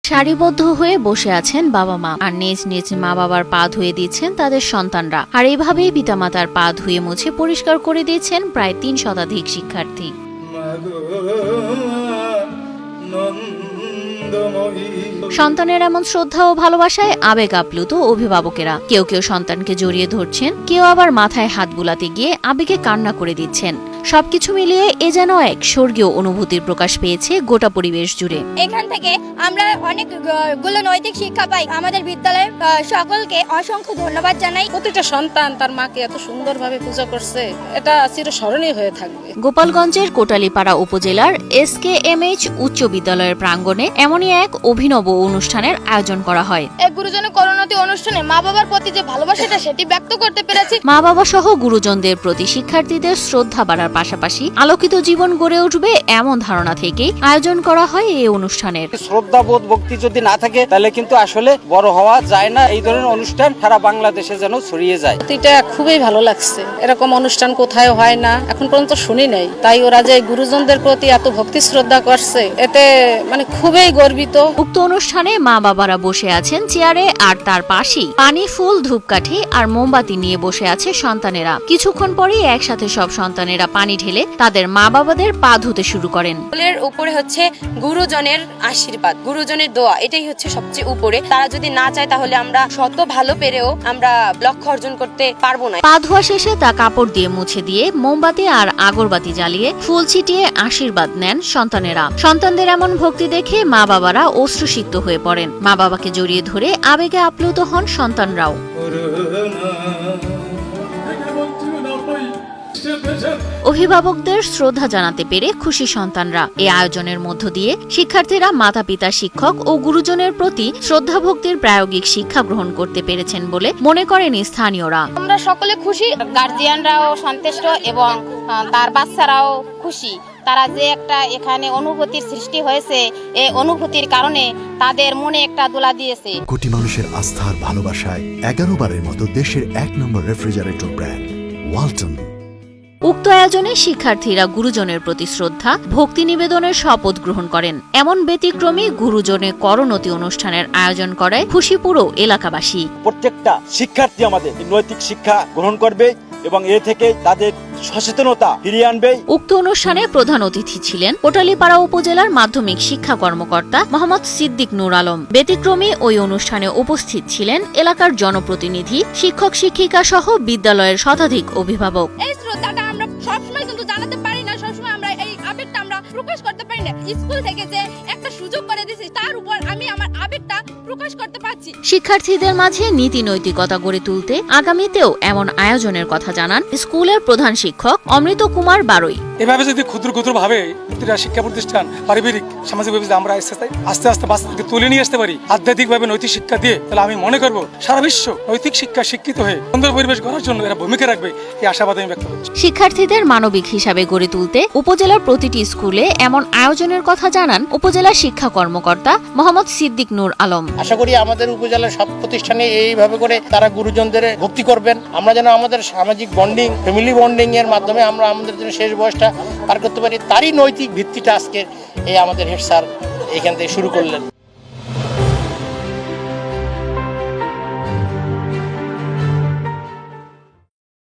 সারিবদ্ধ হয়ে বসে আছেন বাবা মা আর নিজ নিজ মা বাবার পা ধুয়ে দিচ্ছেন তাদের সন্তানরা। আর এইভাবেই পিতামাতার পা ধুয়ে মুছে পরিষ্কার করে দিয়েছেন প্রায় ৩ শতাধিক শিক্ষার্থী। সন্তানের এমন শ্রদ্ধা ও ভালোবাসায় আবেগ আপ্লুত অভিভাবকেরা। কেউ কেউ সন্তানকে জড়িয়ে ধরছেন, কেউ আবার মাথায় হাত বুলাতে গিয়ে আবেগে কান্না করে দিচ্ছেন। সবকিছু মিলিয়ে এ যেন এক স্বর্গীয় অনুভূতির প্রকাশ পেয়েছে গোটা পরিবেশ জুড়ে। এখান থেকে আমরা অনেকগুলো নৈতিক শিক্ষা পাই। আমাদের বিদ্যালয়ের সকলকে অসংখ্য ধন্যবাদ জানাই। প্রতিটা সন্তান তার মাকে এত সুন্দরভাবে পূজা করছে, এটা চিরস্মরণীয় হয়ে থাকবে। গোপালগঞ্জের কোটালীপাড়া উপজেলার SKMH উচ্চ বিদ্যালয়ের প্রাঙ্গণে এমনই এক অভিনব অনুষ্ঠানের আয়োজন করা হয়। এই গুরুজনের করোনাতি অনুষ্ঠানে মা বাবার প্রতি যে ভালোবাসাটা সেটি ব্যক্ত করতে পেরেছি। মা বাবা সহ গুরুজনদের প্রতি শিক্ষার্থীদের শ্রদ্ধা বাড়ার পাশাপাশি আলোকিত জীবন গড়ে উঠবে এমন ধারণা থেকেই আয়োজন করা হয় এই অনুষ্ঠানের। শ্রদ্ধাবোধ ভক্তি যদি না থাকে তাহলে কিন্তু আসলে বড় হওয়া যায় না। এই ধরনের অনুষ্ঠান সারা বাংলাদেশে যেন ছড়িয়ে যায়। এটা খুবই ভালো লাগছে। এরকম অনুষ্ঠান কোথায় হয় না, এখন পর্যন্ত শুনি নাই। তাই ওরা যে গুরুজনদের প্রতি এত ভক্তি শ্রদ্ধা করছে, এতে খুবই গর্বিত। উক্ত অনুষ্ঠানে মা বাবারা বসে আছেন চেয়ারে, আর তার পাশেই পানি, ফুল, ধূপকাঠি আর মোমবাতি নিয়ে বসে আছে সন্তানেরা। কিছুক্ষণ পরেই একসাথে সব সন্তানেরা পানি ঢেলে তাদের মা বাবাদের পা ধুতে শুরু করেন। ফুলের উপরে হচ্ছে গুরুজনের আশীর্বাদ, গুরুজনের দোয়া, এটাই হচ্ছে সবচেয়ে উপরে। তারা যদি না চায় তাহলে আমরা শত ভালো পেরেও আমরা লক্ষ্য অর্জন করতে পারবো না। পা ধোয়া শেষে তা কাপড় দিয়ে মুছে দিয়ে মোমবাতি আর আগরবাতি জ্বালিয়ে ফুল ছিটিয়ে আশীর্বাদ নেন সন্তানেরা। সন্তানদের এমন ভক্তি দেখে মা বাবারা অশ্রুসিক্ত হয়ে পড়েন। মা বাবাকে জড়িয়ে ধরে আবেগে আপ্লুত হন সন্তানরাও। অভিভাবকদের শ্রদ্ধা জানাতে পেরে খুশি সন্তানরা। এই আয়োজনের মধ্য দিয়ে শিক্ষার্থীরা মাতা পিতা, শিক্ষক ও গুরুজনের প্রতি শ্রদ্ধা ভক্তির প্রায়োগিক শিক্ষা গ্রহণ করতে পেরেছেন বলে মনে করেন স্থানীয়রা। আমরা সকলে খুশি, গার্জিয়ানরাও সন্তুষ্ট এবং তার বাচ্চারাও খুশি। তারা যে একটা এখানে অনুভূতির সৃষ্টি হয়েছে, এই অনুভূতির কারণে তাদের মনে একটা দোলা দিয়েছে। কোটি মানুষের আস্থার ভালোবাসায় 11 বারের মতো দেশের 1 নম্বর রেফ্রিজারেটর ব্র্যান্ড ওয়ালটন। উক্ত আয়োজনে শিক্ষার্থীরা গুরুজনের প্রতি শ্রদ্ধা ভক্তি নিবেদনের শপথ গ্রহণ করেন। এমন ব্যতিক্রমী গুরুজনের করণতি অনুষ্ঠানের আয়োজন করায় খুশি পুরো এলাকাবাসী। প্রত্যেকটা শিক্ষার্থী আমাদের নৈতিক শিক্ষা গ্রহণ করবে এবং এ থেকে তাদের সচেতনতা ফিরিয়ে আনবে। উক্ত অনুষ্ঠানে প্রধান অতিথি ছিলেন কোটালীপাড়া উপজেলার মাধ্যমিক শিক্ষা কর্মকর্তা মোহাম্মদ সিদ্দিক নূর আলম। ব্যতিক্রমী ওই অনুষ্ঠানে উপস্থিত ছিলেন এলাকার জনপ্রতিনিধি, শিক্ষক শিক্ষিকা সহ বিদ্যালয়ের শতাধিক অভিভাবক। এই শ্রদ্ধাটা আমরা সবসময় কিন্তু জানাতে পারি না, সবসময় আমরা এই আবেগটা আমরা প্রকাশ করতে পারি না। স্কুল থেকে যে একটা সুযোগ করে দিয়েছে, তার উপর আমি আমার আবেগটা প্রকাশ করতে পারছি। শিক্ষার্থীদের মাঝে নীতি নৈতিকতা গড়ে তুলতে আগামীতেও এমন আয়োজনের কথা জানান স্কুলের প্রধান শিক্ষক অমৃত কুমার বারই। এভাবে যদি ক্ষুদ্র ক্ষুদ্র ভাবে প্রতিটা শিক্ষা প্রতিষ্ঠান পারিবারিক সামাজিকভাবে আমরা আস্তে আস্তে বাচ্চাদেরকে তুলে নিয়ে আসতে পারি আধ্যাত্মিক ভাবে নৈতিক শিক্ষা দিয়ে, তাহলে আমি মনে করবো সারা বিশ্ব নৈতিক শিক্ষা শিক্ষিত হয়ে সুন্দর পরিবেশ গড়ার জন্য এরা ভূমিকা রাখবে, এই আশাবাদ আমি ব্যক্ত করছি। শিক্ষার্থীদের মানবিক হিসাবে গড়ে তুলতে উপজেলার প্রতিটি স্কুলে এমন আয়োজনের কথা জানান উপজেলা শিক্ষা কর্মকর্তা মোহাম্মদ সিদ্দিক নূর আলম। আশা করি আমাদের উপজেলার সব প্রতিষ্ঠানে এইভাবে করে তারা গুরুজনদের ভক্তি করবেন। আমরা যেন আমাদের সামাজিক বন্ডিং, ফ্যামিলি বন্ডিং এর মাধ্যমে আমরা আমাদের জন্য শেষ বয়সটা পার করতে পারি। তারই নৈতিক ভিত্তিটা আজকে এই আমাদের হেড স্যার এখান থেকে শুরু করলেন।